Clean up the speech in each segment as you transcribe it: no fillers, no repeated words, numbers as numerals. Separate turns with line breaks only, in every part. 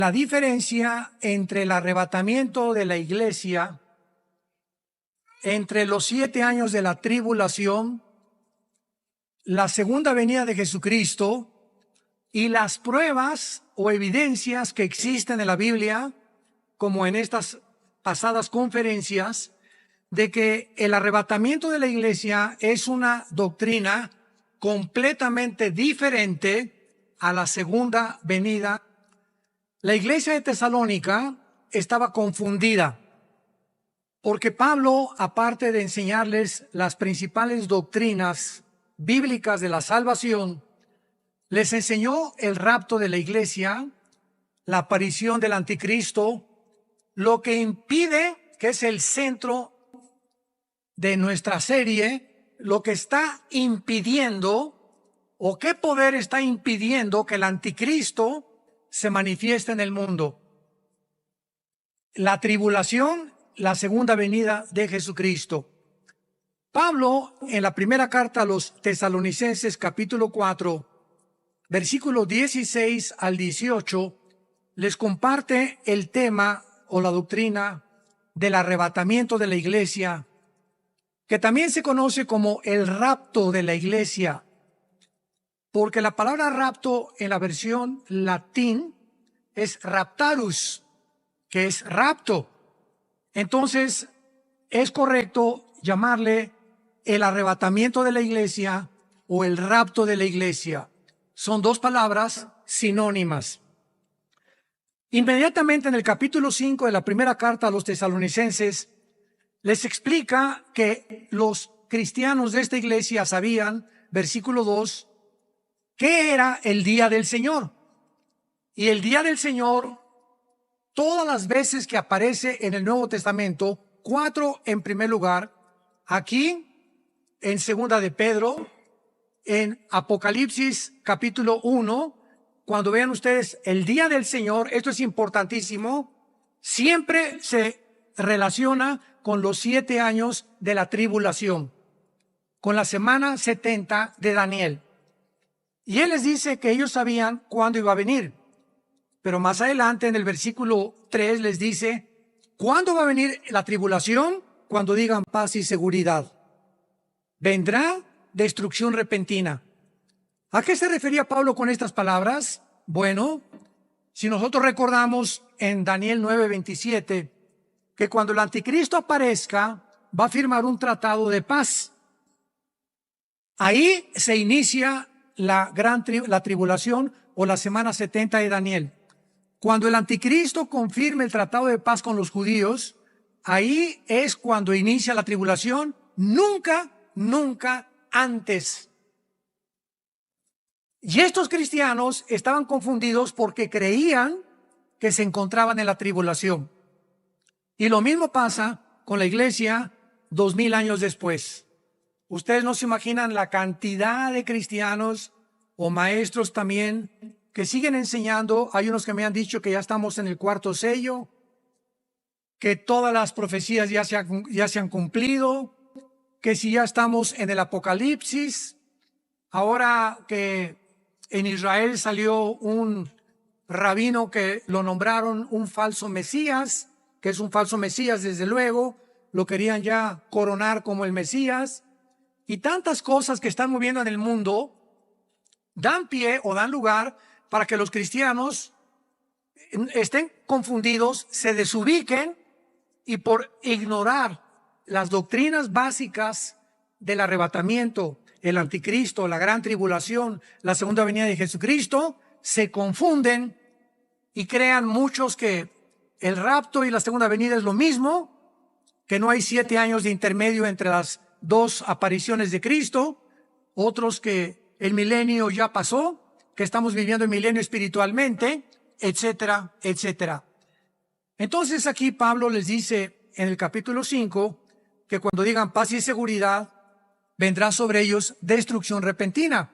La diferencia entre el arrebatamiento de la iglesia, entre los 7 años de la tribulación, la segunda venida de Jesucristo y las pruebas o evidencias que existen en la Biblia, como en estas pasadas conferencias, de que el arrebatamiento de la iglesia es una doctrina completamente diferente a la segunda venida. La iglesia de Tesalónica estaba confundida porque Pablo, aparte de enseñarles las principales doctrinas bíblicas de la salvación, les enseñó el rapto de la iglesia, la aparición del anticristo, lo que impide, que es el centro de nuestra serie, lo que está impidiendo o qué poder está impidiendo que el anticristo se manifieste en el mundo. La tribulación, la segunda venida de Jesucristo. Pablo, en la primera carta a los Tesalonicenses, capítulo 4, versículos 16 al 18, les comparte el tema o la doctrina del arrebatamiento de la iglesia, que también se conoce como el rapto de la iglesia, porque la palabra rapto en la versión latín es raptarus, que es rapto. Entonces, es correcto llamarle el arrebatamiento de la iglesia o el rapto de la iglesia. Son dos palabras sinónimas. Inmediatamente en el capítulo 5 de la primera carta a los tesalonicenses, les explica que los cristianos de esta iglesia sabían, versículo 2, ¿qué era el día del Señor? Y el día del Señor, todas las veces que aparece en el Nuevo Testamento, 4 en primer lugar, aquí, en segunda de Pedro, en Apocalipsis capítulo 1, cuando vean ustedes el día del Señor, esto es importantísimo, siempre se relaciona con los 7 años de la tribulación, con la semana 70 de Daniel. Y él les dice que ellos sabían cuándo iba a venir. Pero más adelante en el versículo 3 les dice, ¿cuándo va a venir la tribulación? Cuando digan paz y seguridad. Vendrá destrucción repentina. ¿A qué se refería Pablo con estas palabras? Bueno, si nosotros recordamos en Daniel 9:27, que cuando el anticristo aparezca, va a firmar un tratado de paz. Ahí se inicia la tribulación o la semana 70 de Daniel. Cuando el anticristo confirme el tratado de paz con los judíos, ahí es cuando inicia la tribulación, nunca antes. Y estos cristianos estaban confundidos porque creían que se encontraban en la tribulación. Y lo mismo pasa con la iglesia 2000 años después. Ustedes no se imaginan la cantidad de cristianos o maestros también que siguen enseñando. Hay unos que me han dicho que ya estamos en el 4º sello, que todas las profecías ya se han cumplido, que si ya estamos en el Apocalipsis. Ahora que en Israel salió un rabino que lo nombraron un falso Mesías, que es un falso Mesías desde luego, lo querían ya coronar como el Mesías. Y tantas cosas que están moviendo en el mundo dan pie o dan lugar para que los cristianos estén confundidos, se desubiquen y por ignorar las doctrinas básicas del arrebatamiento, el anticristo, la gran tribulación, la segunda venida de Jesucristo, se confunden y crean muchos que el rapto y la segunda venida es lo mismo, que no hay 7 años de intermedio entre las dos apariciones de Cristo, otros que el milenio ya pasó, que estamos viviendo el milenio espiritualmente, etcétera, etcétera. Entonces aquí Pablo les dice en el capítulo 5 que cuando digan paz y seguridad, vendrá sobre ellos destrucción repentina.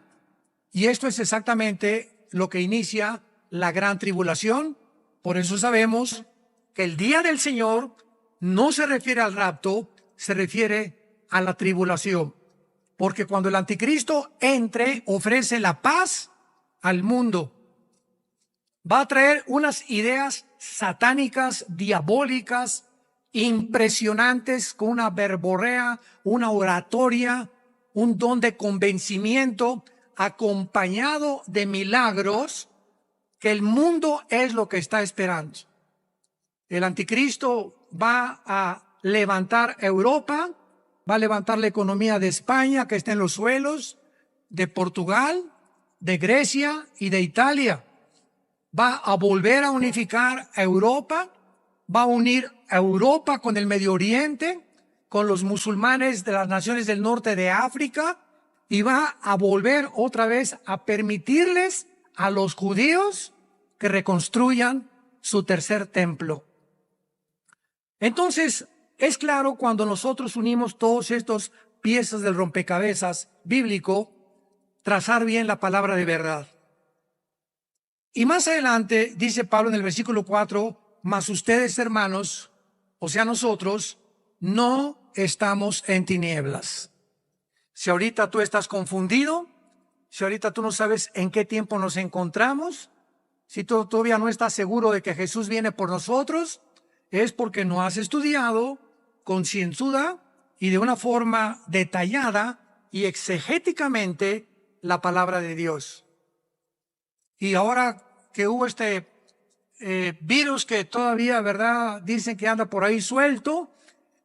Y esto es exactamente lo que inicia la gran tribulación. Por eso sabemos que el día del Señor no se refiere al rapto, se refiere a la tribulación. Porque cuando el anticristo entre, ofrece la paz al mundo. Va a traer unas ideas satánicas, diabólicas, impresionantes, con una verborrea, una oratoria, un don de convencimiento, acompañado de milagros, que el mundo es lo que está esperando. El anticristo va a levantar Europa, va a levantar la economía de España, que está en los suelos, de Portugal, de Grecia y de Italia. Va a volver a unificar a Europa, va a unir a Europa con el Medio Oriente, con los musulmanes de las naciones del norte de África, y va a volver otra vez a permitirles a los judíos que reconstruyan su tercer templo. Entonces, es claro, cuando nosotros unimos todos estos piezas del rompecabezas bíblico, trazar bien la palabra de verdad. Y más adelante dice Pablo en el versículo 4, mas ustedes, hermanos, o sea nosotros, no estamos en tinieblas. Si ahorita tú estás confundido, si ahorita tú no sabes en qué tiempo nos encontramos, si tú todavía no estás seguro de que Jesús viene por nosotros, es porque no has estudiado concienzuda y de una forma detallada y exegéticamente la palabra de Dios. Y ahora que hubo este virus que todavía, ¿verdad?, dicen que anda por ahí suelto,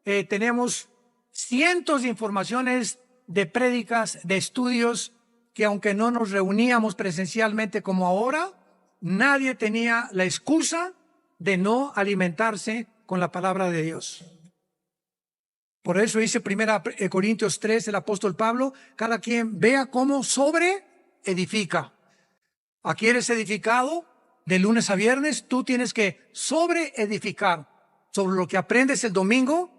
tenemos cientos de informaciones, de prédicas, de estudios, que aunque no nos reuníamos presencialmente como ahora, nadie tenía la excusa de no alimentarse con la palabra de Dios. Por eso dice 1 Corintios 3 el apóstol Pablo, cada quien vea cómo sobre edifica. Aquí eres edificado de lunes a viernes, tú tienes que sobre edificar sobre lo que aprendes el domingo,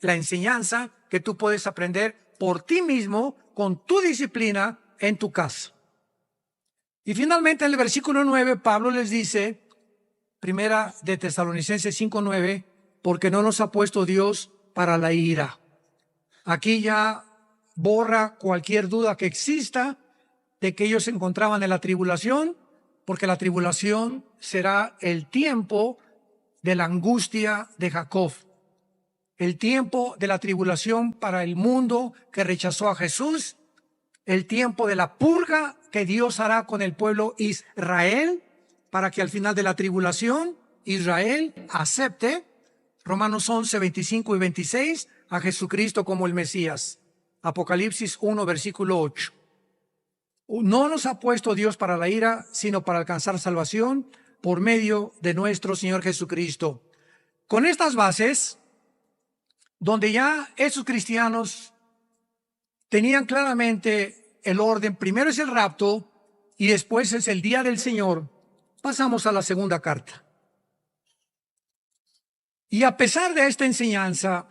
la enseñanza que tú puedes aprender por ti mismo, con tu disciplina en tu casa. Y finalmente en el versículo 9 Pablo les dice, primera de Tesalonicenses 5:9, porque no nos ha puesto Dios para la ira. Aquí ya borra cualquier duda que exista de que ellos se encontraban en la tribulación, porque la tribulación será el tiempo de la angustia de Jacob, el tiempo de la tribulación para el mundo que rechazó a Jesús, el tiempo de la purga que Dios hará con el pueblo Israel, para que al final de la tribulación Israel acepte, Romanos 11, 25 y 26, a Jesucristo como el Mesías. Apocalipsis 1, versículo 8. No nos ha puesto Dios para la ira, sino para alcanzar salvación por medio de nuestro Señor Jesucristo. Con estas bases, donde ya esos cristianos tenían claramente el orden, primero es el rapto y después es el día del Señor, pasamos a la segunda carta. Y a pesar de esta enseñanza,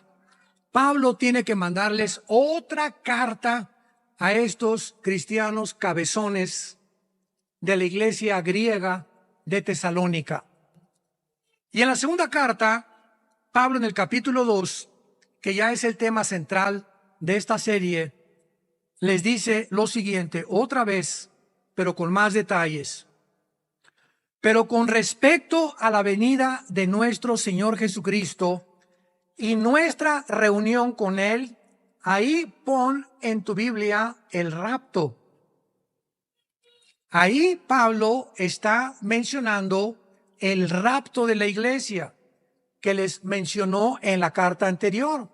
Pablo tiene que mandarles otra carta a estos cristianos cabezones de la iglesia griega de Tesalónica. Y en la segunda carta, Pablo en el capítulo 2, que ya es el tema central de esta serie, les dice lo siguiente, otra vez, pero con más detalles. Pero con respecto a la venida de nuestro Señor Jesucristo y nuestra reunión con Él, ahí pon en tu Biblia el rapto. Ahí Pablo está mencionando el rapto de la iglesia que les mencionó en la carta anterior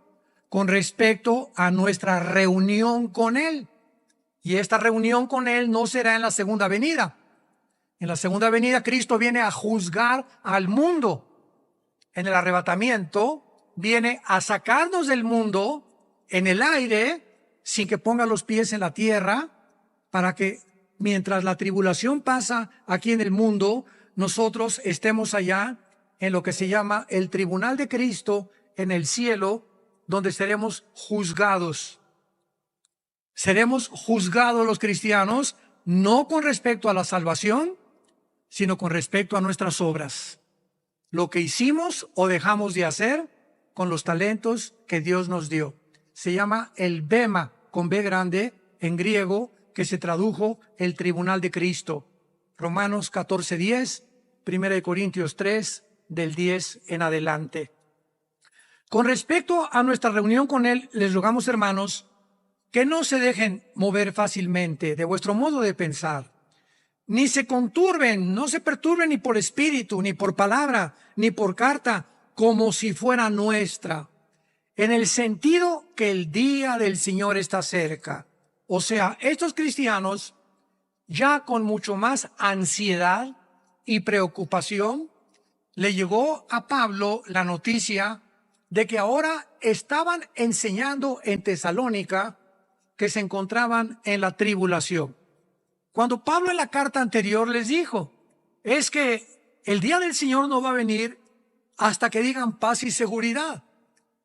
con respecto a nuestra reunión con Él. Y esta reunión con Él no será en la segunda venida. En la segunda venida Cristo viene a juzgar al mundo. En el arrebatamiento viene a sacarnos del mundo en el aire sin que ponga los pies en la tierra, para que mientras la tribulación pasa aquí en el mundo, nosotros estemos allá en lo que se llama el tribunal de Cristo en el cielo, donde seremos juzgados. Seremos juzgados los cristianos no con respecto a la salvación, sino con respecto a nuestras obras. Lo que hicimos o dejamos de hacer con los talentos que Dios nos dio. Se llama el bema, con B grande, en griego, que se tradujo el tribunal de Cristo. Romanos 14:10, Primera de Corintios 3, del 10 en adelante. Con respecto a nuestra reunión con Él, les rogamos, hermanos, que no se dejen mover fácilmente de vuestro modo de pensar, ni se conturben, no se perturben ni por espíritu, ni por palabra, ni por carta, como si fuera nuestra, en el sentido que el día del Señor está cerca. O sea, estos cristianos, ya con mucho más ansiedad y preocupación, le llegó a Pablo la noticia de que ahora estaban enseñando en Tesalónica que se encontraban en la tribulación. Cuando Pablo en la carta anterior les dijo, es que el día del Señor no va a venir hasta que digan paz y seguridad.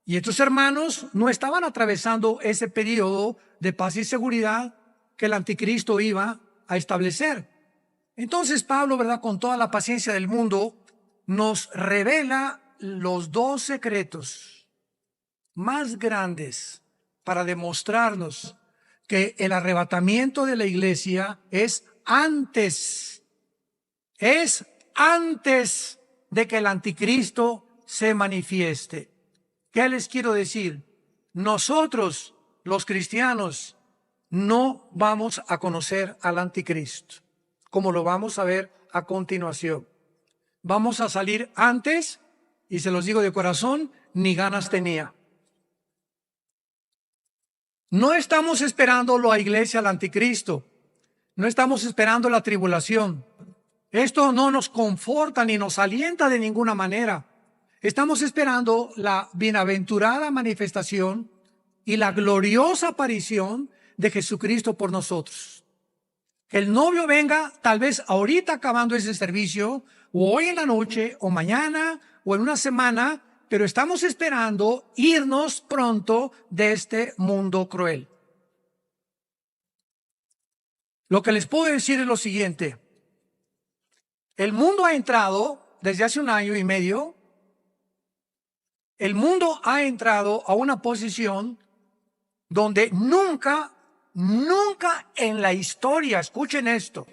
Y estos hermanos no estaban atravesando ese periodo de paz y seguridad que el anticristo iba a establecer. Entonces Pablo, ¿verdad?, con toda la paciencia del mundo, nos revela los 2 secretos más grandes para demostrarnos que el arrebatamiento de la iglesia es antes de que el anticristo se manifieste. ¿Qué les quiero decir? Nosotros, los cristianos, no vamos a conocer al anticristo, como lo vamos a ver a continuación. Vamos a salir antes, y se los digo de corazón, ni ganas tenía. No estamos esperando la iglesia al anticristo, no estamos esperando la tribulación. Esto no nos conforta ni nos alienta de ninguna manera. Estamos esperando la bienaventurada manifestación y la gloriosa aparición de Jesucristo por nosotros. Que el novio venga tal vez ahorita acabando ese servicio, o hoy en la noche, o mañana, o en una semana, pero estamos esperando irnos pronto de este mundo cruel. Lo que les puedo decir es lo siguiente. El mundo ha entrado desde hace 1 año y medio. El mundo ha entrado a una posición donde nunca en la historia, escuchen esto,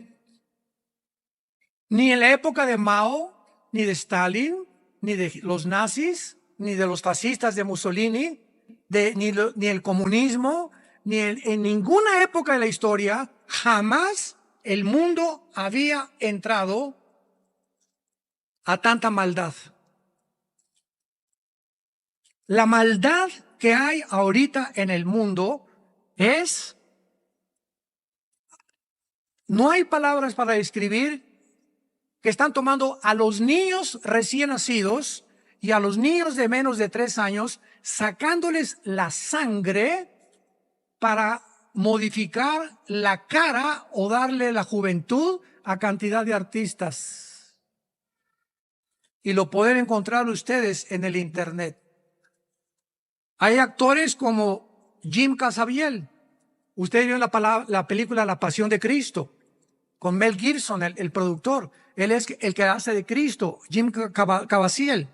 ni en la época de Mao, ni de Stalin, ni de los nazis, ni de los fascistas de Mussolini, ni el comunismo, en ninguna época de la historia, jamás el mundo había entrado a tanta maldad. La maldad que hay ahorita en el mundo no hay palabras para describir, que están tomando a los niños recién nacidos y a los niños de menos de 3 años, sacándoles la sangre para modificar la cara o darle la juventud a cantidad de artistas. Y lo pueden encontrar ustedes en el internet. Hay actores como Jim Caviezel. Ustedes vieron la película La Pasión de Cristo, con Mel Gibson, el productor. Él es el que hace de Cristo, Jim Caviezel.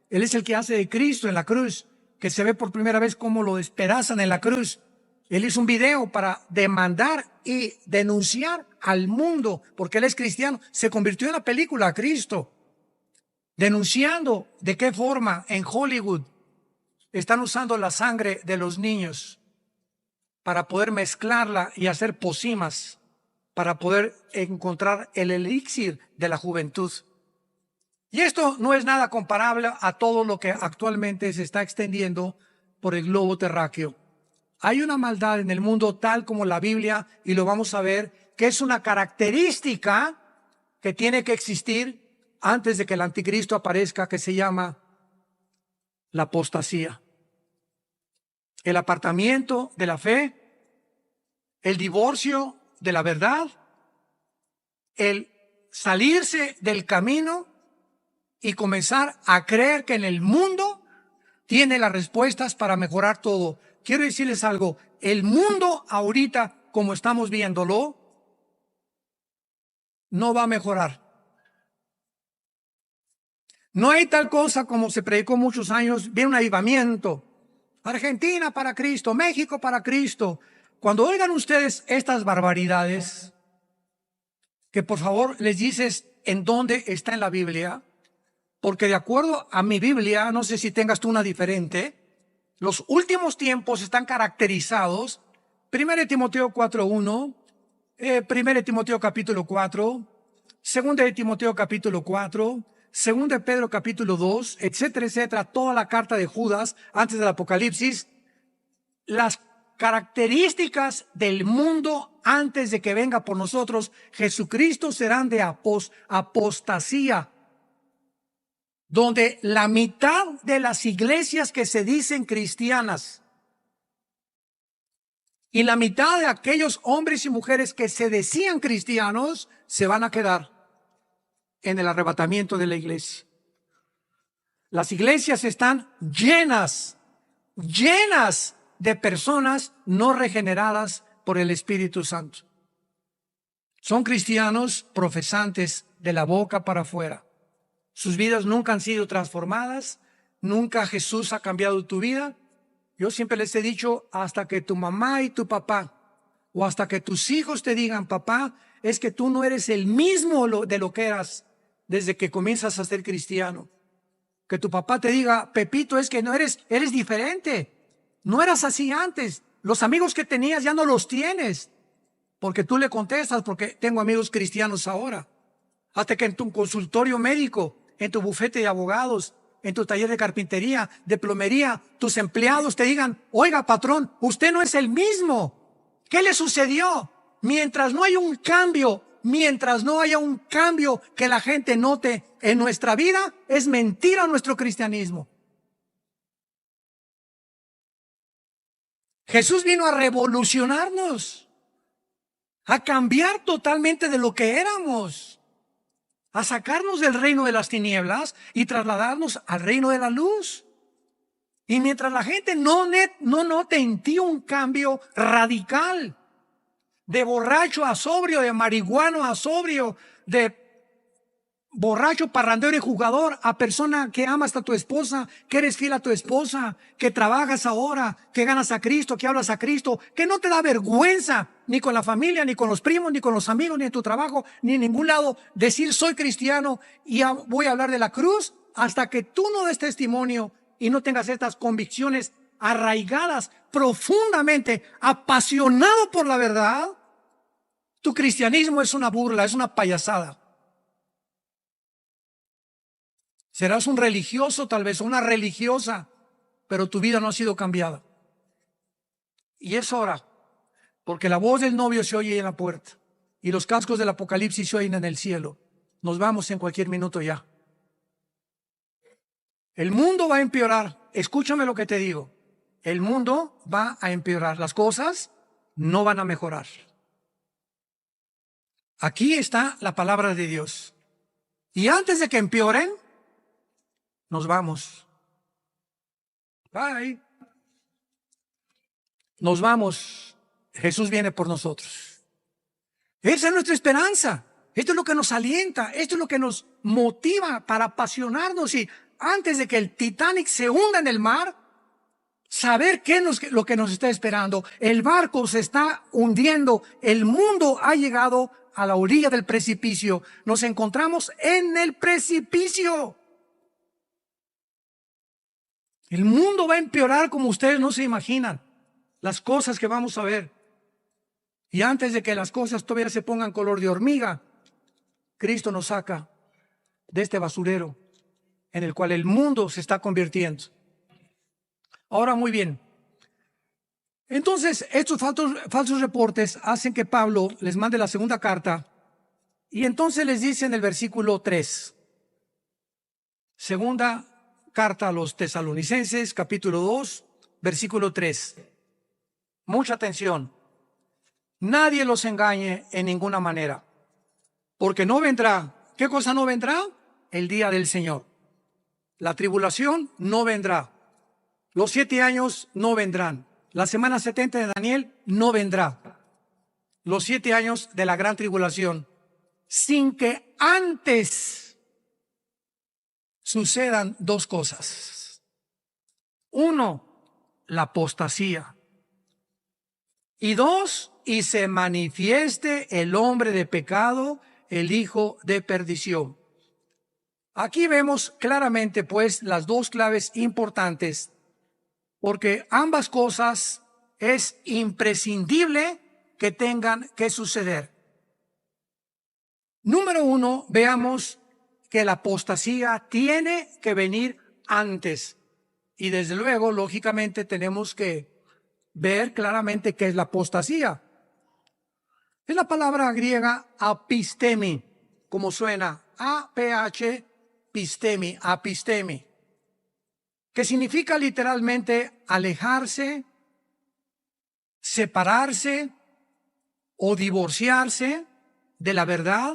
Él es el que hace de Cristo en la cruz, que se ve por primera vez cómo lo despedazan en la cruz. Él hizo un video para demandar y denunciar al mundo, porque él es cristiano. Se convirtió en la película a Cristo, denunciando de qué forma en Hollywood están usando la sangre de los niños para poder mezclarla y hacer pócimas, para poder encontrar el elixir de la juventud. Y esto no es nada comparable a todo lo que actualmente se está extendiendo por el globo terráqueo. Hay una maldad en el mundo tal como la Biblia, y lo vamos a ver, que es una característica que tiene que existir antes de que el anticristo aparezca, que se llama la apostasía. El apartamiento de la fe, el divorcio de la verdad, el salirse del camino y comenzar a creer que en el mundo tiene las respuestas para mejorar todo. Quiero decirles algo, el mundo ahorita, como estamos viéndolo, no va a mejorar. No hay tal cosa como se predicó muchos años, viene un avivamiento. Argentina para Cristo, México para Cristo. Cuando oigan ustedes estas barbaridades, que por favor les dices en dónde está en la Biblia, porque de acuerdo a mi Biblia, no sé si tengas tú una diferente, los últimos tiempos están caracterizados, 1 Timoteo 4:1, 1 Timoteo capítulo 4, 2 de Timoteo capítulo 4, 2 de Pedro capítulo 2, etcétera, etcétera, toda la carta de Judas antes del Apocalipsis. Las características del mundo antes de que venga por nosotros Jesucristo serán de apostasía, donde la mitad de las iglesias que se dicen cristianas y la mitad de aquellos hombres y mujeres que se decían cristianos se van a quedar en el arrebatamiento de la iglesia. Las iglesias están llenas de personas no regeneradas por el Espíritu Santo. Son cristianos profesantes de la boca para afuera. Sus vidas nunca han sido transformadas, nunca Jesús ha cambiado tu vida. Yo siempre les he dicho, hasta que tu mamá y tu papá, o hasta que tus hijos te digan, papá, es que tú no eres el mismo de lo que eras desde que comienzas a ser cristiano. Que tu papá te diga, Pepito, es que no eres diferente. No eras así antes. Los amigos que tenías ya no los tienes. Porque tú le contestas, porque tengo amigos cristianos ahora. Hasta que en tu consultorio médico, en tu bufete de abogados, en tu taller de carpintería, de plomería, tus empleados te digan, oiga patrón, usted no es el mismo. ¿Qué le sucedió? Mientras no haya un cambio que la gente note en nuestra vida, es mentira nuestro cristianismo. Jesús vino a revolucionarnos, a cambiar totalmente de lo que éramos, a sacarnos del reino de las tinieblas y trasladarnos al reino de la luz. Y mientras la gente no note en ti un cambio radical, de borracho a sobrio, de marihuano a sobrio, de borracho, parrandero y jugador a persona que amas a tu esposa, que eres fiel a tu esposa, que trabajas ahora, que ganas a Cristo, que hablas a Cristo, que no te da vergüenza ni con la familia, ni con los primos, ni con los amigos, ni en tu trabajo, ni en ningún lado decir soy cristiano y voy a hablar de la cruz, hasta que tú no des testimonio y no tengas estas convicciones arraigadas profundamente, apasionado por la verdad. Tu cristianismo es una burla, es una payasada. Serás un religioso, tal vez una religiosa, pero tu vida no ha sido cambiada. Y es hora, porque la voz del novio se oye en la puerta y los cascos del Apocalipsis se oyen en el cielo. Nos vamos en cualquier minuto ya. El mundo va a empeorar. Escúchame lo que te digo. El mundo va a empeorar. Las cosas no van a mejorar. Aquí está la palabra de Dios. Y antes de que empeoren, nos vamos. Bye. Nos vamos. Jesús viene por nosotros. Esa es nuestra esperanza. Esto es lo que nos alienta. Esto es lo que nos motiva para apasionarnos. Y antes de que el Titanic se hunda en el mar, saber qué es lo que nos está esperando. El barco se está hundiendo. El mundo ha llegado a la orilla del precipicio. Nos encontramos en el precipicio. El mundo va a empeorar como ustedes no se imaginan. Las cosas que vamos a ver. Y antes de que las cosas todavía se pongan color de hormiga, Cristo nos saca de este basurero en el cual el mundo se está convirtiendo. Ahora, muy bien. Entonces, estos falsos reportes hacen que Pablo les mande la segunda carta y entonces les dice en el versículo 3, segunda carta a los Tesalonicenses, capítulo 2, versículo 3. Mucha atención. Nadie los engañe en ninguna manera, porque no vendrá. ¿Qué cosa no vendrá? El día del Señor. La tribulación no vendrá. Los 7 años no vendrán. La semana 70 de Daniel no vendrá. Los 7 años de la gran tribulación, sin que antes sucedan 2 cosas. 1, la apostasía. Y 2, y se manifieste el hombre de pecado, el hijo de perdición. Aquí vemos claramente pues las dos claves importantes, porque ambas cosas es imprescindible que tengan que suceder. Número uno, veamos que la apostasía tiene que venir antes. Y desde luego, lógicamente, tenemos que ver claramente qué es la apostasía. Es la palabra griega apistemi, como suena, A-P-H, pistemi, apistemi, que significa literalmente alejarse, separarse o divorciarse de la verdad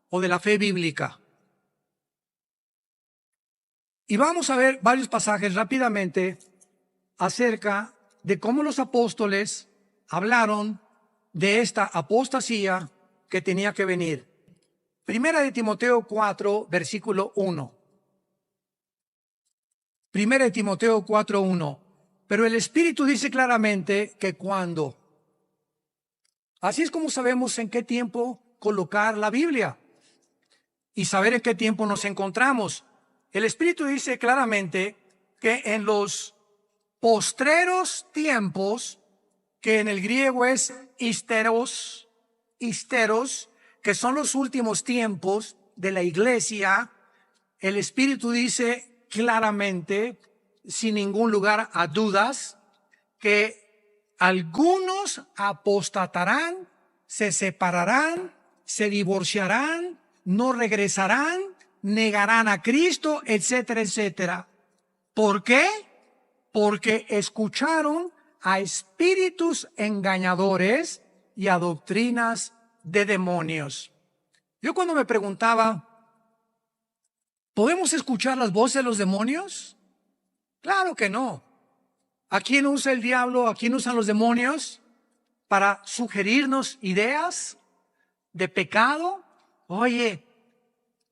o de la fe bíblica. Y vamos a ver varios pasajes rápidamente acerca de cómo los apóstoles hablaron de esta apostasía que tenía que venir. Primera de Timoteo 4, versículo 1. Primera de Timoteo 4, 1. Pero el Espíritu dice claramente que cuando. Así es como sabemos en qué tiempo colocar la Biblia y saber en qué tiempo nos encontramos. El Espíritu dice claramente que en los postreros tiempos, que en el griego es histeros, que son los últimos tiempos de la iglesia, el Espíritu dice claramente, sin ningún lugar a dudas, que algunos apostatarán, se separarán, se divorciarán, no regresarán, negarán a Cristo, etcétera, etcétera. ¿Por qué? Porque escucharon a espíritus engañadores y a doctrinas de demonios. Yo cuando me preguntaba, ¿podemos escuchar las voces de los demonios? Claro que no. ¿A quién usa el diablo? ¿A quién usan los demonios? Para sugerirnos ideas de pecado. Oye,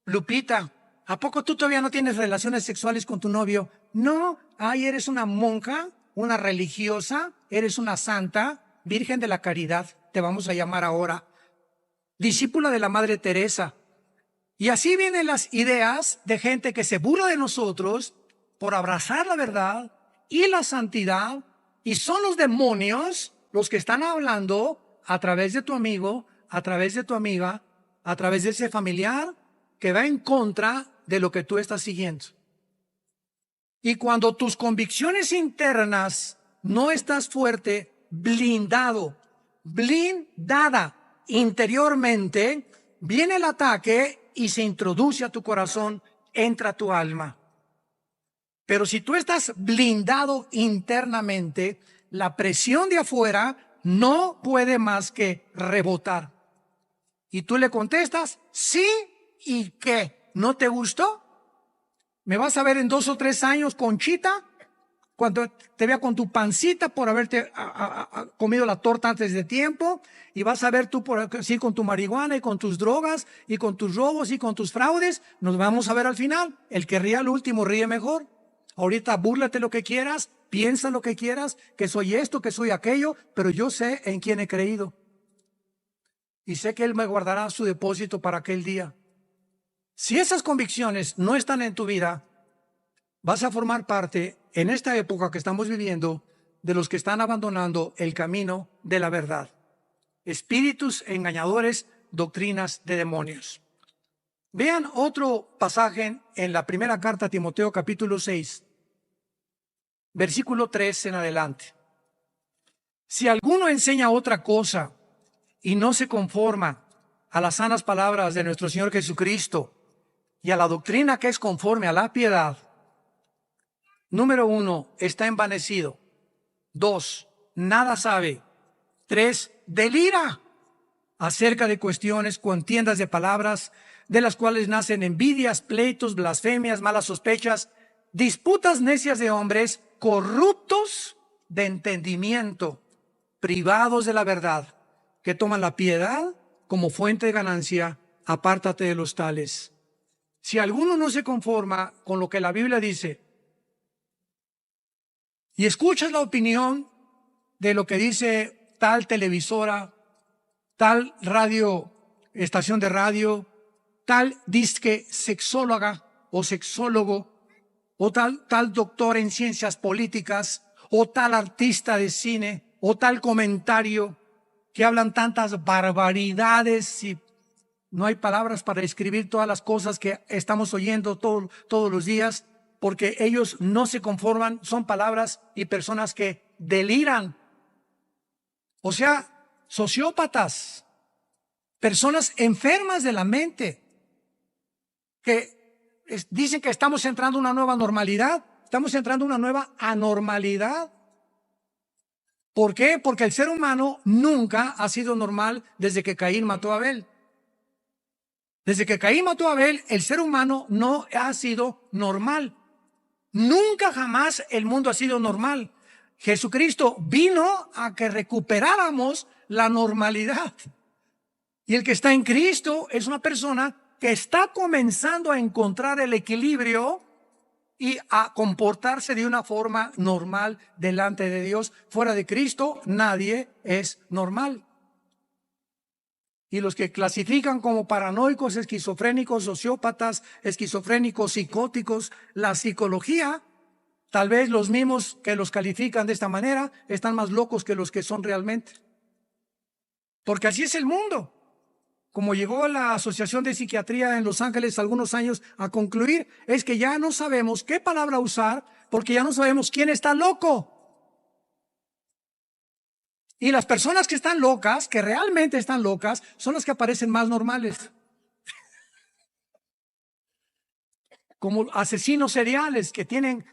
Lupita, ¿a poco tú todavía no tienes relaciones sexuales con tu novio? No, ay, eres una monja, una religiosa, eres una santa, Virgen de la Caridad, te vamos a llamar ahora, discípula de la Madre Teresa. Y así vienen las ideas de gente que se burla de nosotros por abrazar la verdad y la santidad, y son los demonios los que están hablando a través de tu amigo, a través de tu amiga, a través de ese familiar que va en contra de lo que tú estás siguiendo. Y cuando tus convicciones internas no estás fuerte, blindada interiormente, viene el ataque y se introduce a tu corazón, entra a tu alma. Pero si tú estás blindado internamente, la presión de afuera no puede más que rebotar. Y tú le contestas, sí, ¿y qué? ¿No te gustó? ¿Me vas a ver en 2 o 3 años, Conchita? Cuando te vea con tu pancita por haberte comido la torta antes de tiempo, y vas a ver tú sí, con tu marihuana y con tus drogas y con tus robos y con tus fraudes, nos vamos a ver al final. El que ríe al último ríe mejor. Ahorita búrlate lo que quieras, piensa lo que quieras, que soy esto, que soy aquello, pero yo sé en quién he creído. Y sé que Él me guardará su depósito para aquel día. Si esas convicciones no están en tu vida, vas a formar parte, en esta época que estamos viviendo, de los que están abandonando el camino de la verdad. Espíritus engañadores, doctrinas de demonios. Vean otro pasaje en la primera carta a Timoteo, capítulo 6, versículo 3 en adelante. Si alguno enseña otra cosa y no se conforma a las sanas palabras de nuestro Señor Jesucristo y a la doctrina que es conforme a la piedad, número 1, está envanecido. 2, nada sabe. 3, delira acerca de cuestiones, contiendas de palabras, de las cuales nacen envidias, pleitos, blasfemias, malas sospechas, disputas necias de hombres, corruptos de entendimiento, privados de la verdad, que toman la piedad como fuente de ganancia. Apártate de los tales. Si alguno no se conforma con lo que la Biblia dice y escuchas la opinión de lo que dice tal televisora, tal radio estación de radio, tal disque sexóloga o sexólogo, o tal doctor en ciencias políticas, o tal artista de cine, o tal comentario, que hablan tantas barbaridades y no hay palabras para describir todas las cosas que estamos oyendo todos los días, porque ellos no se conforman, son palabras y personas que deliran. O sea, sociópatas, personas enfermas de la mente, que dicen que estamos entrando a una nueva normalidad, estamos entrando a una nueva anormalidad. ¿Por qué? Porque el ser humano nunca ha sido normal desde que Caín mató a Abel. Desde que Caín mató a Abel, el ser humano no ha sido normal. Nunca jamás el mundo ha sido normal. Jesucristo vino a que recuperáramos la normalidad. Y el que está en Cristo es una persona que está comenzando a encontrar el equilibrio y a comportarse de una forma normal delante de Dios. Fuera de Cristo, nadie es normal. Y los que clasifican como paranoicos, esquizofrénicos, sociópatas, esquizofrénicos, psicóticos, la psicología, tal vez los mismos que los califican de esta manera, están más locos que los que son realmente. Porque así es el mundo. Como llegó la Asociación de Psiquiatría en Los Ángeles algunos años a concluir, es que ya no sabemos qué palabra usar, porque ya no sabemos quién está loco. Y las personas que están locas, que realmente están locas, son las que aparecen más normales. Como asesinos seriales que tienen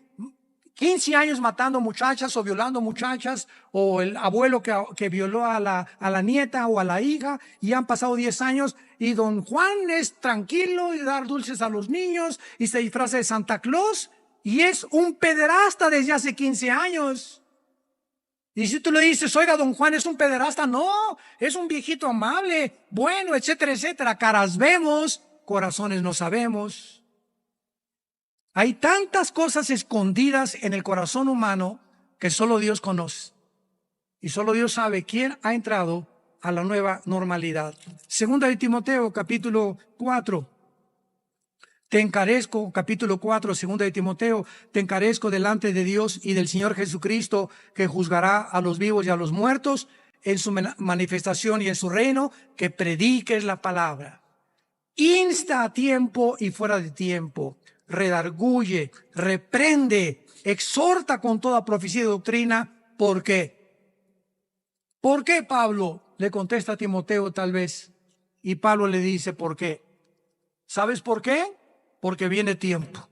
15 años matando muchachas o violando muchachas, o el abuelo que violó a la nieta o a la hija, y han pasado 10 años, y don Juan es tranquilo y dar dulces a los niños, y se disfraza de Santa Claus, y es un pederasta desde hace 15 años. Y si tú le dices, oiga, don Juan es un pederasta, no, es un viejito amable, bueno, etcétera, etcétera. Caras vemos, corazones no sabemos. Hay tantas cosas escondidas en el corazón humano que solo Dios conoce. Y solo Dios sabe quién ha entrado a la nueva normalidad. Segunda de Timoteo, capítulo 4. Te encarezco, capítulo 4, segunda de Timoteo, te encarezco delante de Dios y del Señor Jesucristo, que juzgará a los vivos y a los muertos en su manifestación y en su reino, que prediques la palabra. Insta a tiempo y fuera de tiempo, redarguye, reprende, exhorta con toda profecía y doctrina. ¿Por qué? ¿Por qué, Pablo? Le contesta a Timoteo tal vez. Y Pablo le dice, ¿por qué? ¿Sabes por qué? Porque viene tiempo.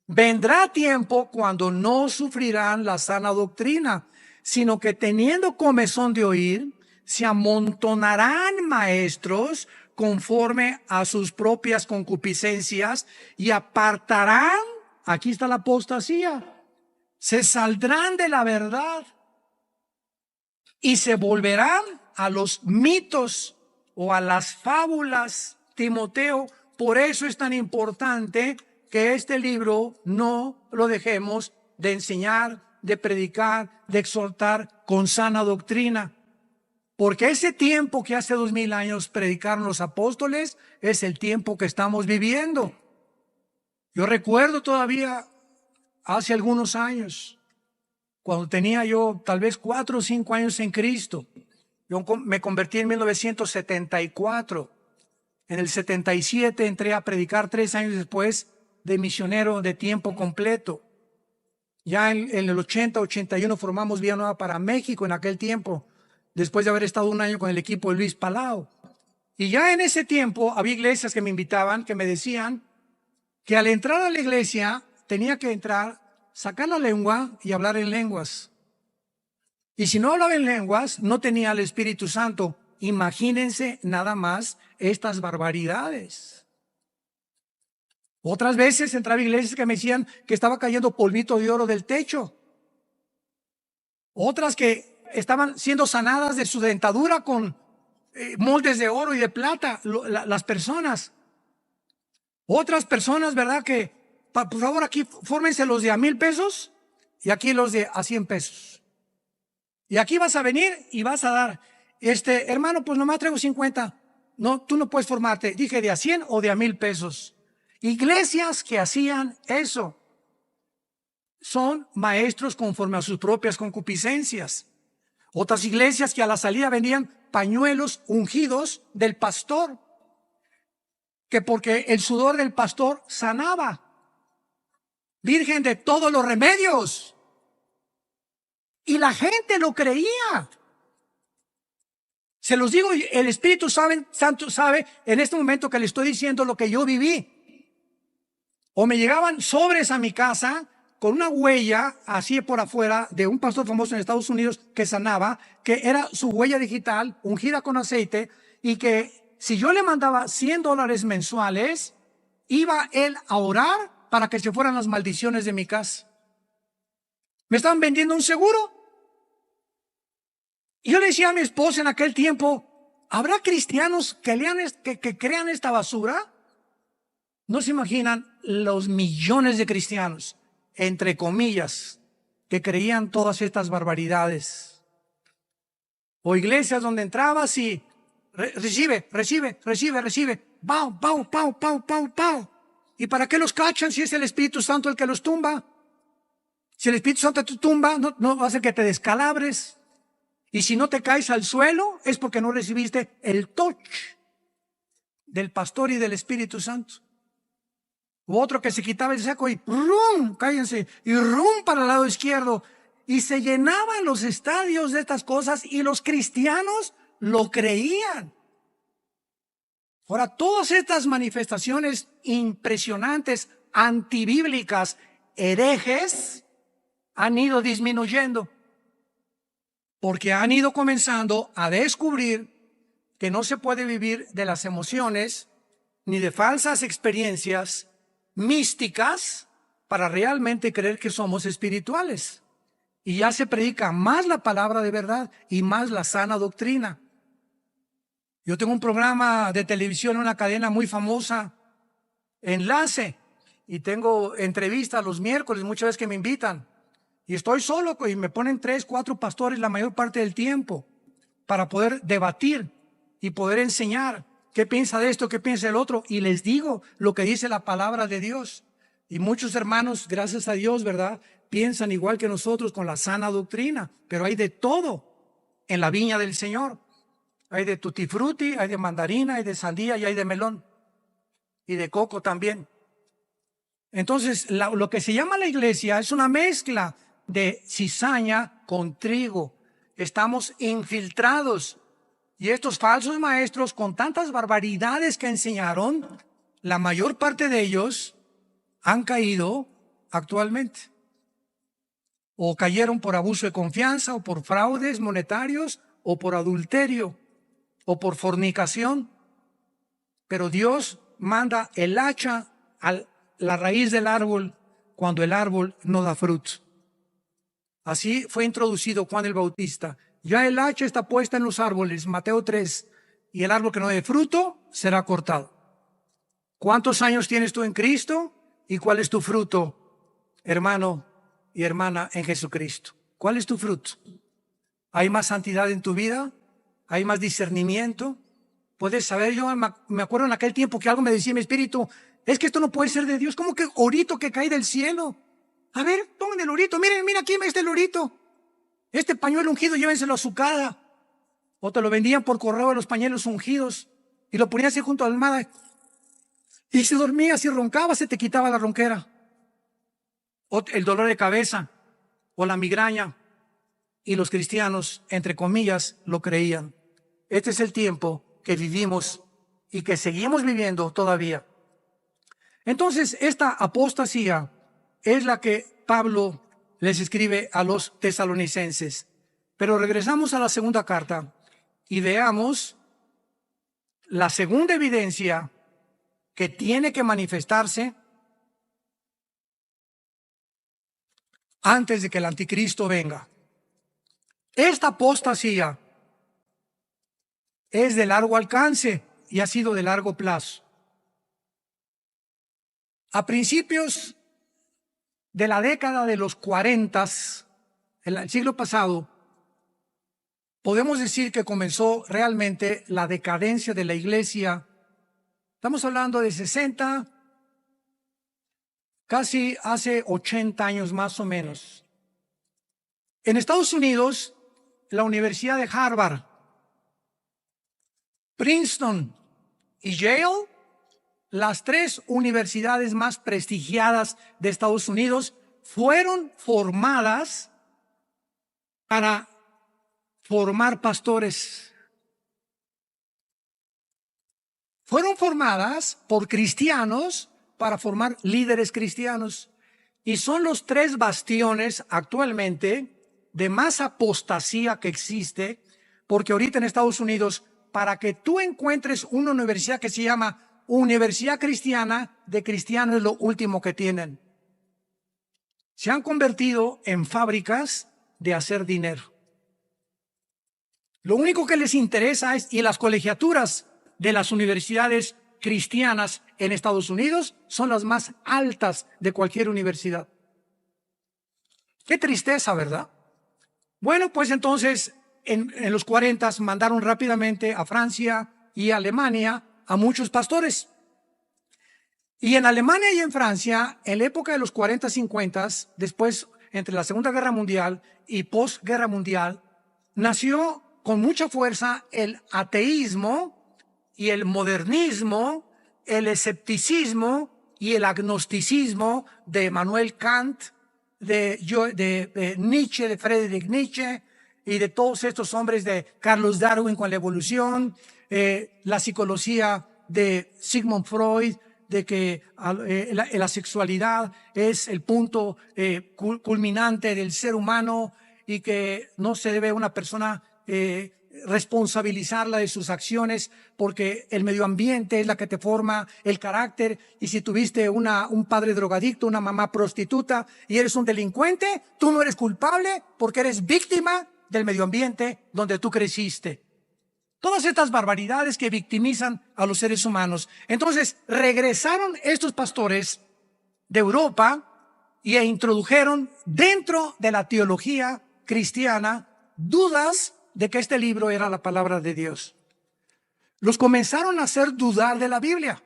Vendrá tiempo cuando no sufrirán la sana doctrina, sino que teniendo comezón de oír, se amontonarán maestros conforme a sus propias concupiscencias y apartarán, aquí está la apostasía, se saldrán de la verdad y se volverán a los mitos o a las fábulas. Timoteo, por eso es tan importante que este libro no lo dejemos de enseñar, de predicar, de exhortar con sana doctrina. Porque ese tiempo que hace 2000 años predicaron los apóstoles es el tiempo que estamos viviendo. Yo recuerdo todavía hace algunos años, cuando tenía yo tal vez 4 o 5 años en Cristo. Yo me convertí en 1974. En el 77 entré a predicar 3 años después de misionero de tiempo completo. Ya en el 80, 81 formamos Vía Nueva para México en aquel tiempo, después de haber estado un año con el equipo de Luis Palau. Y ya en ese tiempo había iglesias que me invitaban, que me decían que al entrar a la iglesia tenía que entrar, sacar la lengua y hablar en lenguas. Y si no hablaba en lenguas, no tenía el Espíritu Santo. Imagínense nada más estas barbaridades. Otras veces entraba a iglesias que me decían que estaba cayendo polvito de oro del techo. Otras que estaban siendo sanadas de su dentadura con moldes de oro y de plata, las personas. Otras personas, ¿verdad? Que, por favor, aquí fórmense los de a 1000 pesos y aquí los de a 100 pesos. Y aquí vas a venir y vas a dar, hermano, pues nomás traigo 50. No, tú no puedes formarte, dije, de a 100 o de a 1000 pesos. Iglesias que hacían eso son maestros conforme a sus propias concupiscencias. Otras iglesias que a la salida vendían pañuelos ungidos del pastor, que porque el sudor del pastor sanaba. Virgen de todos los remedios. Y la gente lo creía. Se los digo, el Espíritu Santo sabe en este momento que le estoy diciendo lo que yo viví. O me llegaban sobres a mi casa con una huella así por afuera de un pastor famoso en Estados Unidos que sanaba, que era su huella digital ungida con aceite, y que si yo le mandaba $100 mensuales, iba él a orar para que se fueran las maldiciones de mi casa. Me estaban vendiendo un seguro. Y yo le decía a mi esposa en aquel tiempo, ¿habrá cristianos que crean esta basura? No se imaginan los millones de cristianos, entre comillas, que creían todas estas barbaridades. O iglesias donde entrabas y recibe. Pau. ¿Y para qué los cachan si es el Espíritu Santo el que los tumba? Si el Espíritu Santo te tumba, no va a hacer que te descalabres. Y si no te caes al suelo, es porque no recibiste el touch del pastor y del Espíritu Santo. U otro que se quitaba el saco y ¡rum! Cállense, y ¡rum! Para el lado izquierdo. Y se llenaban los estadios de estas cosas y los cristianos lo creían. Ahora, todas estas manifestaciones impresionantes, antibíblicas, herejes, han ido disminuyendo. Porque han ido comenzando a descubrir que no se puede vivir de las emociones ni de falsas experiencias místicas para realmente creer que somos espirituales. Y ya se predica más la palabra de verdad y más la sana doctrina. Yo tengo un programa de televisión en una cadena muy famosa, Enlace, y tengo entrevistas los miércoles, muchas veces que me invitan. Y estoy solo y me ponen 3, 4 pastores la mayor parte del tiempo para poder debatir y poder enseñar qué piensa de esto, qué piensa del otro. Y les digo lo que dice la palabra de Dios. Y muchos hermanos, gracias a Dios, ¿verdad?, piensan igual que nosotros con la sana doctrina. Pero hay de todo en la viña del Señor. Hay de tutti frutti, hay de mandarina, hay de sandía y hay de melón. Y de coco también. Entonces, lo que se llama la iglesia es una mezcla de cizaña con trigo. Estamos infiltrados. Y estos falsos maestros, con tantas barbaridades que enseñaron, la mayor parte de ellos han caído actualmente. O cayeron por abuso de confianza, o por fraudes monetarios, o por adulterio, o por fornicación. Pero Dios manda el hacha a la raíz del árbol cuando el árbol no da fruto. Así fue introducido Juan el Bautista. Ya el hacha está puesta en los árboles, Mateo 3, y el árbol que no dé fruto será cortado. ¿Cuántos años tienes tú en Cristo? ¿Y cuál es tu fruto, hermano y hermana en Jesucristo? ¿Cuál es tu fruto? ¿Hay más santidad en tu vida? ¿Hay más discernimiento? Puedes saber, yo me acuerdo en aquel tiempo que algo me decía mi espíritu, es que esto no puede ser de Dios, ¿cómo que orito que cae del cielo? A ver, pongan el orito, miren, mira aquí está el orito. Este pañuelo ungido, llévenselo a su cara. O te lo vendían por correo de los pañuelos ungidos y lo ponías así junto a la almohada. Y si dormías y roncabas, se te quitaba la ronquera. O el dolor de cabeza, o la migraña. Y los cristianos, entre comillas, lo creían. Este es el tiempo que vivimos y que seguimos viviendo todavía. Entonces, esta apostasía es la que Pablo les escribe a los tesalonicenses. Pero regresamos a la segunda carta y veamos la segunda evidencia que tiene que manifestarse antes de que el anticristo venga. Esta apostasía es de largo alcance y ha sido de largo plazo. A principios de la década de los 40, el siglo pasado, podemos decir que comenzó realmente la decadencia de la iglesia. Estamos hablando de 60, casi hace 80 años más o menos. En Estados Unidos, la Universidad de Harvard, Princeton y Yale, las tres universidades más prestigiadas de Estados Unidos, fueron formadas para formar pastores. Fueron formadas por cristianos para formar líderes cristianos. Y son los tres bastiones actualmente de más apostasía que existe, porque ahorita en Estados Unidos, para que tú encuentres una universidad que se llama Universidad Cristiana, de cristianos es lo último que tienen. Se han convertido en fábricas de hacer dinero. Lo único que les interesa es, y las colegiaturas de las universidades cristianas en Estados Unidos son las más altas de cualquier universidad. Qué tristeza, ¿verdad? Bueno, pues entonces en los 40 mandaron rápidamente a Francia y a Alemania a muchos pastores. Y en Alemania y en Francia, en la época de los 40, 50, después entre la Segunda Guerra Mundial y postguerra mundial, nació con mucha fuerza el ateísmo y el modernismo, el escepticismo y el agnosticismo de Immanuel Kant, de Nietzsche, de Friedrich Nietzsche y de todos estos hombres, de Carlos Darwin con la evolución, la psicología de Sigmund Freud, de que la sexualidad es el punto culminante del ser humano y que no se debe una persona responsabilizarla de sus acciones porque el medio ambiente es la que te forma el carácter, y si tuviste un padre drogadicto, una mamá prostituta y eres un delincuente, tú no eres culpable porque eres víctima del medio ambiente donde tú creciste. Todas estas barbaridades que victimizan a los seres humanos. Entonces regresaron estos pastores de Europa e introdujeron dentro de la teología cristiana dudas de que este libro era la palabra de Dios. Los comenzaron a hacer dudar de la Biblia.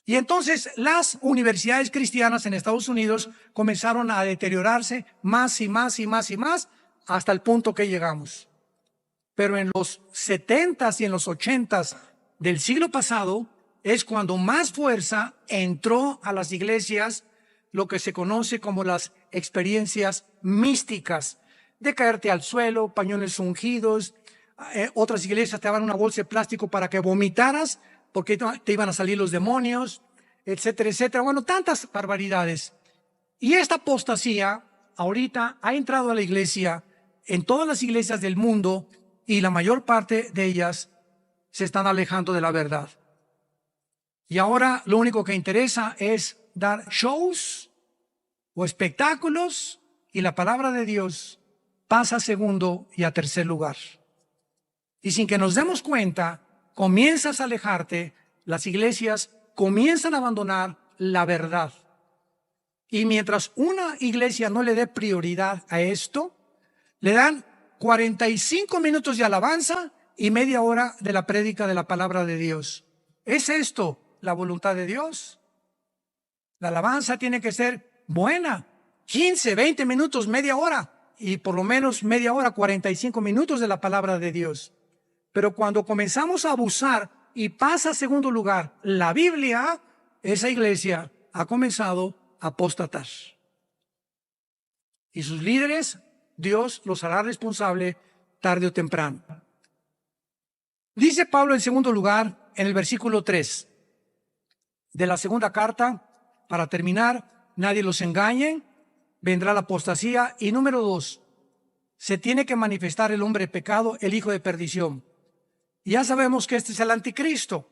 Y entonces las universidades cristianas en Estados Unidos comenzaron a deteriorarse más y más y más y más hasta el punto que llegamos. Pero en los 70s y en los 80s del siglo pasado es cuando más fuerza entró a las iglesias lo que se conoce como las experiencias místicas, de caerte al suelo, pañones ungidos. Otras iglesias te daban una bolsa de plástico para que vomitaras porque te iban a salir los demonios, etcétera, etcétera. Bueno, tantas barbaridades. Y esta apostasía ahorita ha entrado a la iglesia en todas las iglesias del mundo, y la mayor parte de ellas se están alejando de la verdad. Y ahora lo único que interesa es dar shows o espectáculos, y la palabra de Dios pasa a segundo y a tercer lugar. Y sin que nos demos cuenta, comienzas a alejarte, las iglesias comienzan a abandonar la verdad. Y mientras una iglesia no le dé prioridad a esto, le dan 45 minutos de alabanza y media hora de la prédica de la palabra de Dios. ¿Es esto la voluntad de Dios? La alabanza tiene que ser buena, 15, 20 minutos, media hora, y por lo menos media hora, 45 minutos de la palabra de Dios. Pero cuando comenzamos a abusar y pasa a segundo lugar la Biblia, esa iglesia ha comenzado a apostatar. Y sus líderes, Dios los hará responsable tarde o temprano. Dice Pablo en segundo lugar, en el versículo 3 de la segunda carta, para terminar, nadie los engañe, vendrá la apostasía. Y número 2, se tiene que manifestar el hombre de pecado, el hijo de perdición. Y ya sabemos que este es el anticristo.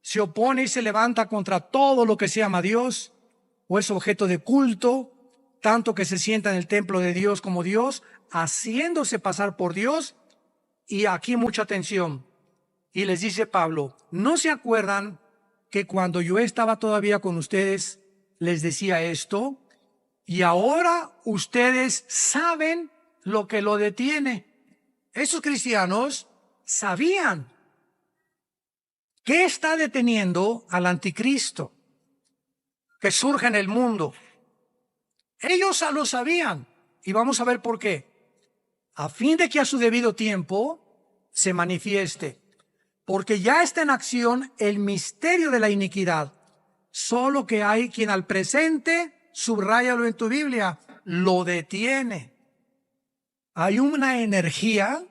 Se opone y se levanta contra todo lo que se llama Dios o es objeto de culto, tanto que se sienta en el templo de Dios como Dios, haciéndose pasar por Dios. Y aquí mucha atención. Y les dice Pablo, ¿no se acuerdan que cuando yo estaba todavía con ustedes les decía esto? Y ahora ustedes saben lo que lo detiene. Esos cristianos sabían qué está deteniendo al anticristo que surge en el mundo. Ellos lo sabían, y vamos a ver por qué. A fin de que a su debido tiempo se manifieste, porque ya está en acción el misterio de la iniquidad, solo que hay quien al presente, subráyalo en tu Biblia, lo detiene. Hay una energía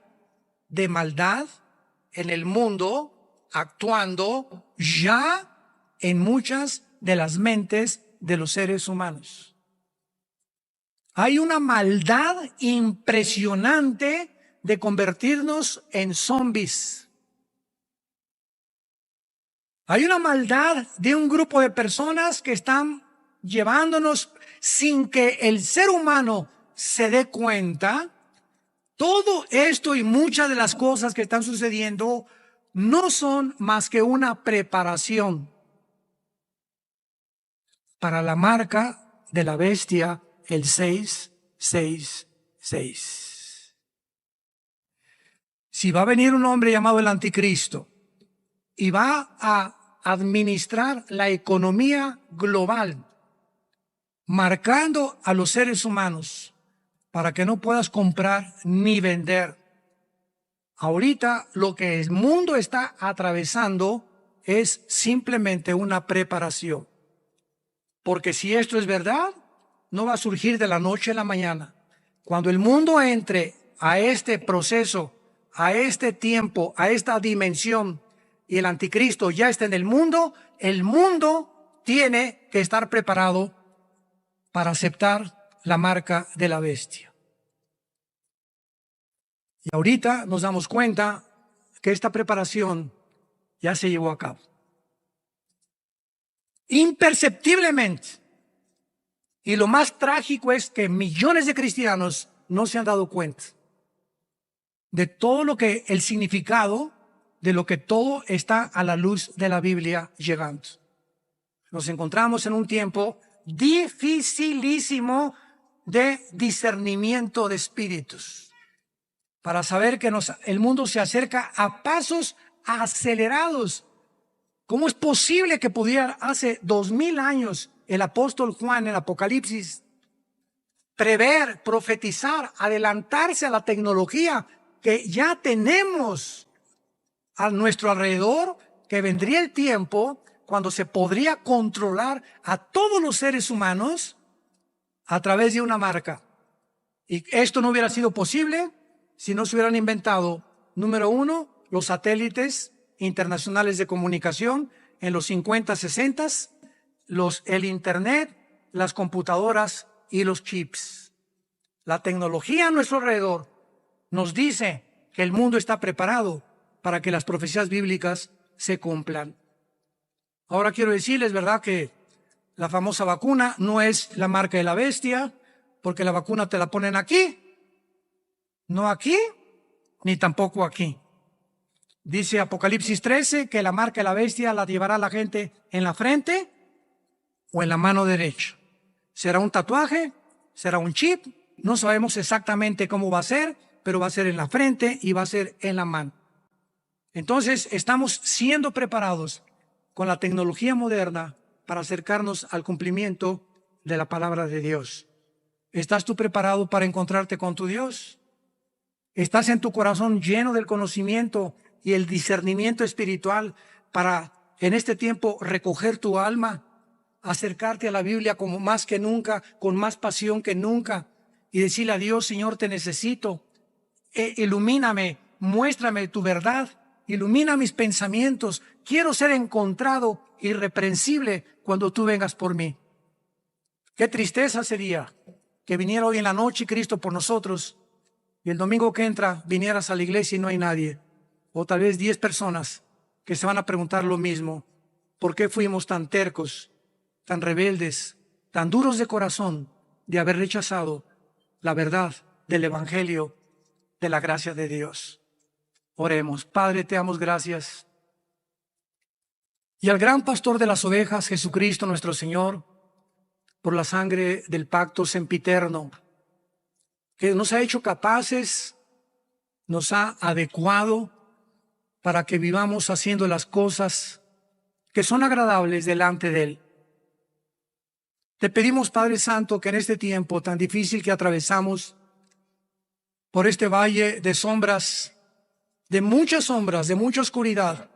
de maldad en el mundo actuando ya en muchas de las mentes de los seres humanos. Hay una maldad impresionante de convertirnos en zombies. Hay una maldad de un grupo de personas que están llevándonos sin que el ser humano se dé cuenta. Todo esto y muchas de las cosas que están sucediendo no son más que una preparación para la marca de la bestia, el 666. Si va a venir un hombre llamado el anticristo y va a administrar la economía global, marcando a los seres humanos para que no puedas comprar ni vender. Ahorita lo que el mundo está atravesando es simplemente una preparación. Porque si esto es verdad, no va a surgir de la noche a la mañana. Cuando el mundo entre a este proceso, a este tiempo, a esta dimensión, y el anticristo ya está en el mundo tiene que estar preparado para aceptar la marca de la bestia. Y ahorita nos damos cuenta que esta preparación ya se llevó a cabo. Imperceptiblemente. Y lo más trágico es que millones de cristianos no se han dado cuenta de todo lo que el significado, de lo que todo está a la luz de la Biblia llegando. Nos encontramos en un tiempo dificilísimo de discernimiento de espíritus, para saber que el mundo se acerca a pasos acelerados. ¿Cómo es posible que pudiera hace 2000 años el apóstol Juan en Apocalipsis prever, profetizar, adelantarse a la tecnología que ya tenemos a nuestro alrededor, que vendría el tiempo cuando se podría controlar a todos los seres humanos a través de una marca? Y esto no hubiera sido posible si no se hubieran inventado, número uno, los satélites internacionales de comunicación en los 50, 60, el internet, las computadoras y los chips. La tecnología a nuestro alrededor nos dice que el mundo está preparado para que las profecías bíblicas se cumplan. Ahora quiero decirles, ¿verdad?, que la famosa vacuna no es la marca de la bestia, porque la vacuna te la ponen aquí, no aquí, ni tampoco aquí. Dice Apocalipsis 13 que la marca de la bestia la llevará la gente en la frente o en la mano derecha. ¿Será un tatuaje? ¿Será un chip? No sabemos exactamente cómo va a ser, pero va a ser en la frente y va a ser en la mano. Entonces estamos siendo preparados con la tecnología moderna para acercarnos al cumplimiento de la palabra de Dios. ¿Estás tú preparado para encontrarte con tu Dios? ¿Estás en tu corazón lleno del conocimiento y el discernimiento espiritual para en este tiempo recoger tu alma, acercarte a la Biblia como más que nunca, con más pasión que nunca, y decirle a Dios: Señor, te necesito, ilumíname, muéstrame tu verdad, ilumina mis pensamientos, quiero ser encontrado irreprensible cuando tú vengas por mí? Qué tristeza sería que viniera hoy en la noche Cristo por nosotros y el domingo que entra vinieras a la iglesia y no hay nadie, o tal vez 10 personas que se van a preguntar lo mismo: ¿por qué fuimos tan tercos, tan rebeldes, tan duros de corazón de haber rechazado la verdad del evangelio de la gracia de Dios? Oremos. Padre, te damos gracias. Y al gran pastor de las ovejas, Jesucristo nuestro Señor, por la sangre del pacto sempiterno, que nos ha hecho capaces nos ha adecuado para que vivamos haciendo las cosas que son agradables delante de Él. Te pedimos, Padre Santo, que en este tiempo tan difícil que atravesamos, por este valle de sombras, de mucha oscuridad,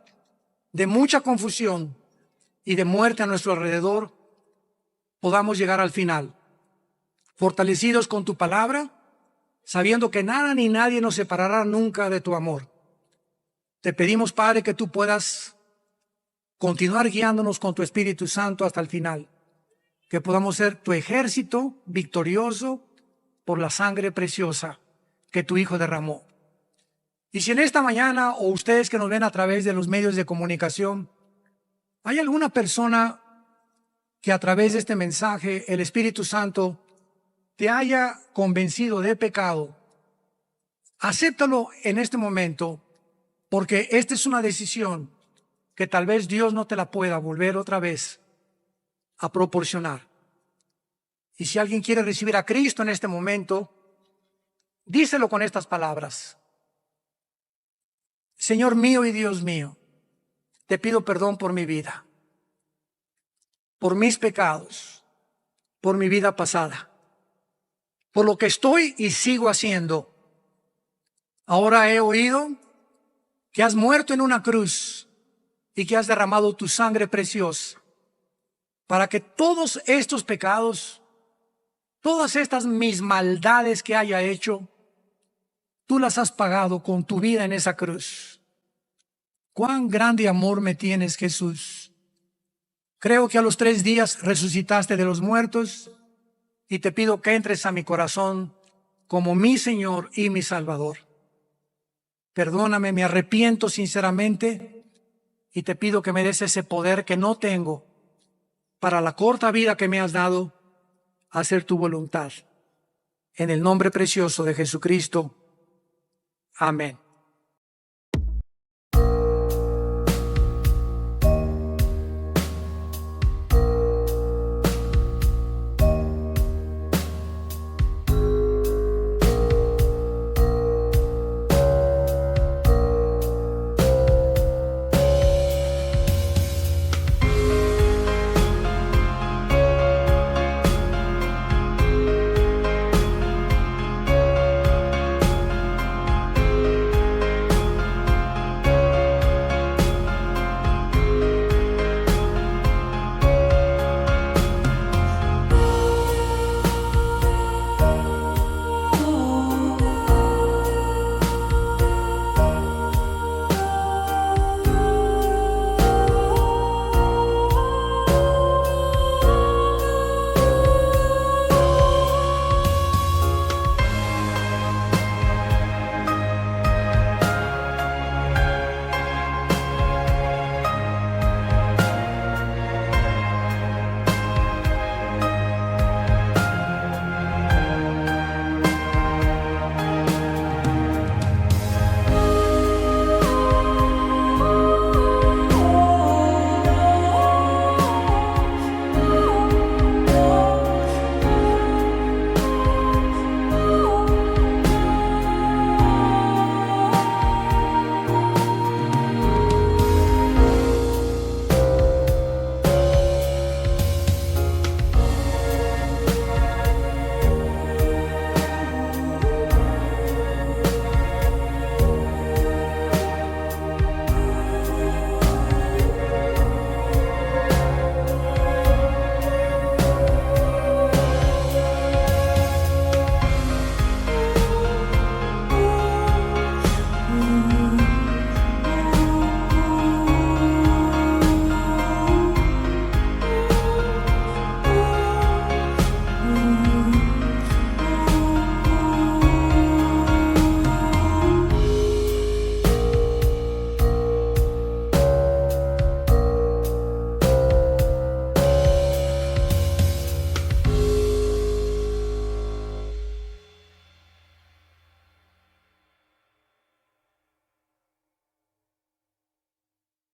de mucha confusión y de muerte a nuestro alrededor, podamos llegar al final, fortalecidos con tu palabra, sabiendo que nada ni nadie nos separará nunca de tu amor. Te pedimos, Padre, que tú puedas continuar guiándonos con tu Espíritu Santo hasta el final, que podamos ser tu ejército victorioso por la sangre preciosa que tu Hijo derramó. Y si en esta mañana, o ustedes que nos ven a través de los medios de comunicación, hay alguna persona que a través de este mensaje el Espíritu Santo te haya convencido de pecado, acéptalo en este momento, porque esta es una decisión que tal vez Dios no te la pueda volver otra vez a proporcionar. Y si alguien quiere recibir a Cristo en este momento, díselo con estas palabras: Señor mío y Dios mío, te pido perdón por mi vida, por mis pecados, por mi vida pasada, por lo que estoy y sigo haciendo. Ahora he oído que has muerto en una cruz y que has derramado tu sangre preciosa para que todos estos pecados, todas estas mis maldades que haya hecho, tú las has pagado con tu vida en esa cruz. Cuán grande amor me tienes, Jesús. Creo que a los 3 días resucitaste de los muertos y te pido que entres a mi corazón como mi Señor y mi Salvador. Perdóname, me arrepiento sinceramente y te pido que me des ese poder que no tengo para la corta vida que me has dado, hacer tu voluntad. En el nombre precioso de Jesucristo. Amén.